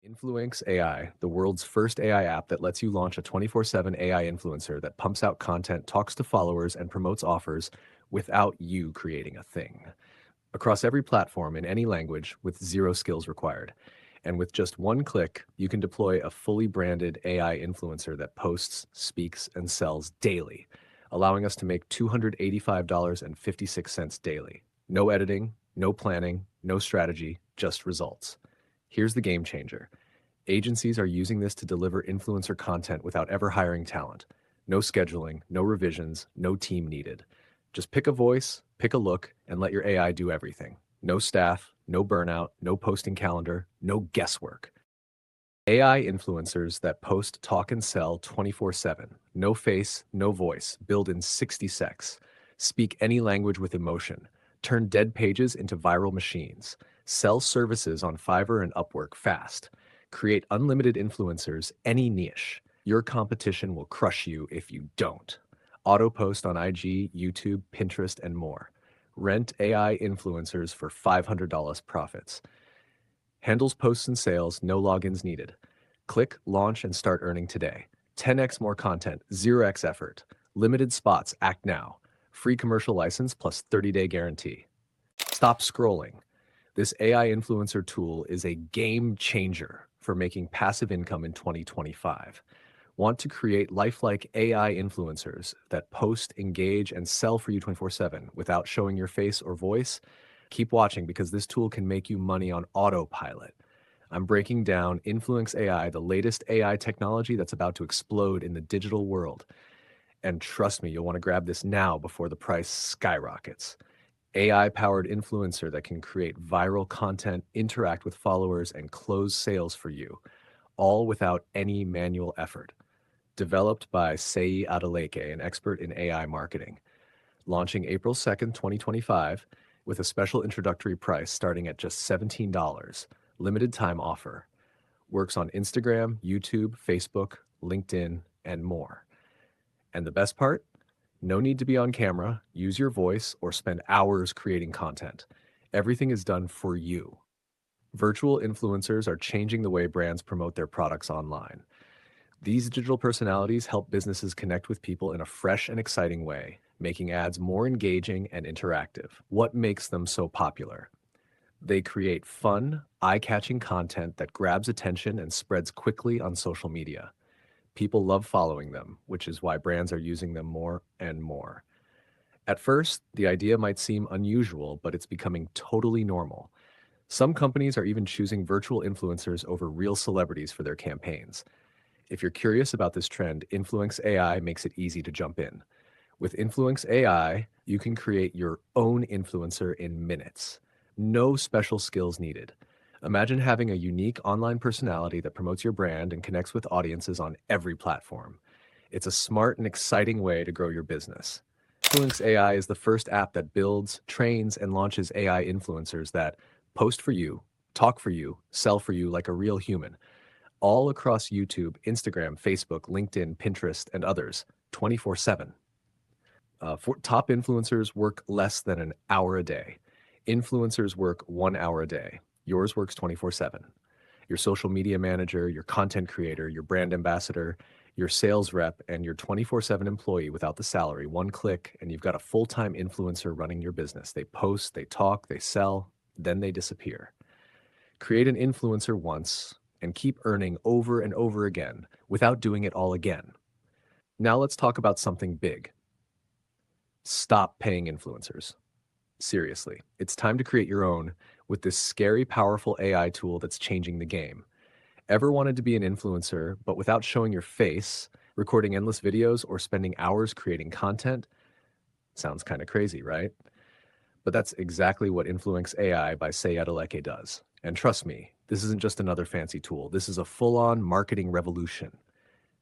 Influenx AI, the world's first AI app that lets you launch a 24/7 AI influencer that pumps out content, talks to followers, and promotes offers without you creating a thing. Across every platform in any language with zero skills required. And with just one click, you can deploy a fully branded AI influencer that posts, speaks, and sells daily, allowing us to make $285.56 daily. No editing, no planning, no strategy, just results. Here's the game changer. Agencies are using this to deliver influencer content without ever hiring talent. No scheduling, no revisions, no team needed. Just pick a voice, pick a look, and let your AI do everything. No staff, no burnout, no posting calendar, no guesswork. AI influencers that post, talk, and sell 24/7. No face, no voice. Build in 60 secs. Speak any language with emotion. Turn dead pages into viral machines. Sell services on Fiverr and Upwork fast. Create unlimited influencers, any niche. Your competition will crush you if you don't. Auto post on IG, YouTube, Pinterest, and more. Rent AI influencers for $500 profits. Handles posts and sales, no logins needed. Click, launch, and start earning today. 10x more content, 0x effort. Limited spots, act now. Free commercial license plus 30-day guarantee. Stop scrolling. This AI influencer tool is a game changer for making passive income in 2025. Want to create lifelike AI influencers that post, engage, and sell for you 24/7 without showing your face or voice? Keep watching because this tool can make you money on autopilot. I'm breaking down Influenx AI, the latest AI technology that's about to explode in the digital world. And trust me, you'll want to grab this now before the price skyrockets. AI-powered influencer that can create viral content, interact with followers, and close sales for you, all without any manual effort. Developed by Sei Adeleke, an expert in AI marketing. Launching April 2nd, 2025, with a special introductory price starting at just $17. Limited time offer. Works on Instagram, YouTube, Facebook, LinkedIn, and more. And the best part? No need to be on camera, use your voice, or spend hours creating content. Everything is done for you. Virtual influencers are changing the way brands promote their products online. These digital personalities help businesses connect with people in a fresh and exciting way, making ads more engaging and interactive. What makes them so popular? They create fun, eye-catching content that grabs attention and spreads quickly on social media. People love following them, which is why brands are using them more and more. At first, the idea might seem unusual, but it's becoming totally normal. Some companies are even choosing virtual influencers over real celebrities for their campaigns. If you're curious about this trend, Influenx AI makes it easy to jump in. With Influenx AI, you can create your own influencer in minutes. No special skills needed. Imagine having a unique online personality that promotes your brand and connects with audiences on every platform. It's a smart and exciting way to grow your business. Influenx AI is the first app that builds, trains, and launches AI influencers that post for you, talk for you, sell for you like a real human, all across YouTube, Instagram, Facebook, LinkedIn, Pinterest, and others, 24/7. Top influencers work less than an hour a day. Influencers work 1 hour a day. Yours works 24/7. Your social media manager, your content creator, your brand ambassador, your sales rep, and your 24/7 employee without the salary. One click, and you've got a full-time influencer running your business. They post, they talk, they sell, then they disappear. Create an influencer once and keep earning over and over again without doing it all again. Now let's talk about something big. Stop paying influencers. Seriously, it's time to create your own with this scary, powerful AI tool that's changing the game. Ever wanted to be an influencer, but without showing your face, recording endless videos, or spending hours creating content? Sounds kind of crazy, right? But that's exactly what Influenx AI by Sei Adeleke does. And trust me, this isn't just another fancy tool. This is a full-on marketing revolution.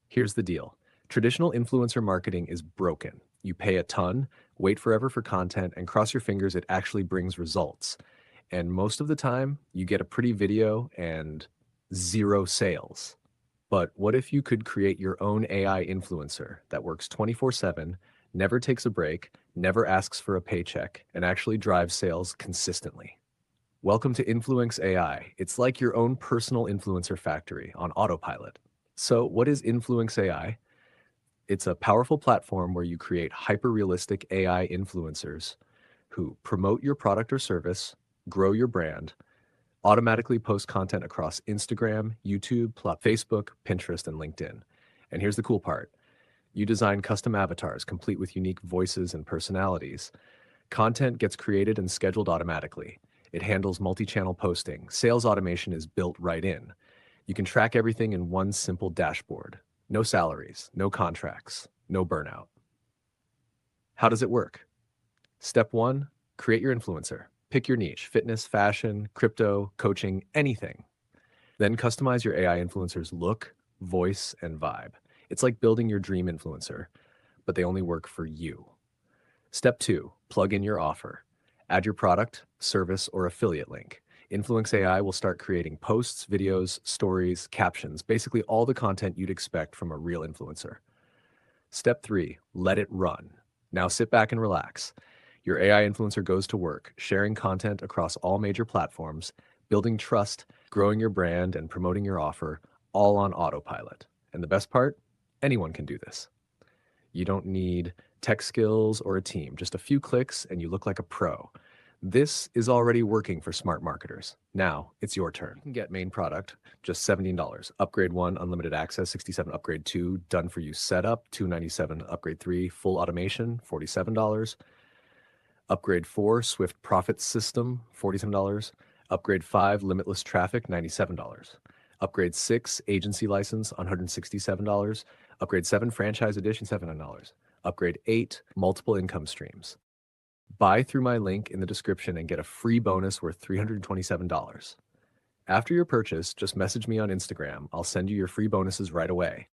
Here's the deal. Traditional influencer marketing is broken. You pay a ton, wait forever for content, and cross your fingers it actually brings results. And most of the time, you get a pretty video and zero sales. But what if you could create your own AI influencer that works 24/7, never takes a break, never asks for a paycheck, and actually drives sales consistently? Welcome to Influenx AI. It's like your own personal influencer factory on autopilot. So, what is Influenx AI? It's a powerful platform where you create hyper-realistic AI influencers who promote your product or service, grow your brand, automatically post content across Instagram, YouTube, Facebook, Pinterest, and LinkedIn. And here's the cool part. You design custom avatars complete with unique voices and personalities. Content gets created and scheduled automatically. It handles multi-channel posting. Sales automation is built right in. You can track everything in one simple dashboard. No salaries, no contracts, no burnout. How does it work? Step one, create your influencer. Pick your niche, fitness, fashion, crypto, coaching, anything. Then customize your AI influencer's look, voice, and vibe. It's like building your dream influencer, but they only work for you. Step two, plug in your offer. Add your product, service, or affiliate link. Influenx AI will start creating posts, videos, stories, captions, basically all the content you'd expect from a real influencer. Step three, let it run. Now sit back and relax. Your AI influencer goes to work, sharing content across all major platforms, building trust, growing your brand, and promoting your offer, all on autopilot. And the best part? Anyone can do this. You don't need tech skills or a team, just a few clicks and you look like a pro. This is already working for smart marketers. Now it's your turn. You can get main product, just $17. Upgrade 1, unlimited access, 67. Upgrade 2, done for you setup, $297. Upgrade 3, full automation, $47. Upgrade 4, Swift Profit System, $47. Upgrade 5, limitless traffic, $97. Upgrade 6, agency license, $167. Upgrade 7, franchise edition, $700. Upgrade 8, multiple income streams. Buy through my link in the description and get a free bonus worth $327. After your purchase, just message me on Instagram. I'll send you your free bonuses right away.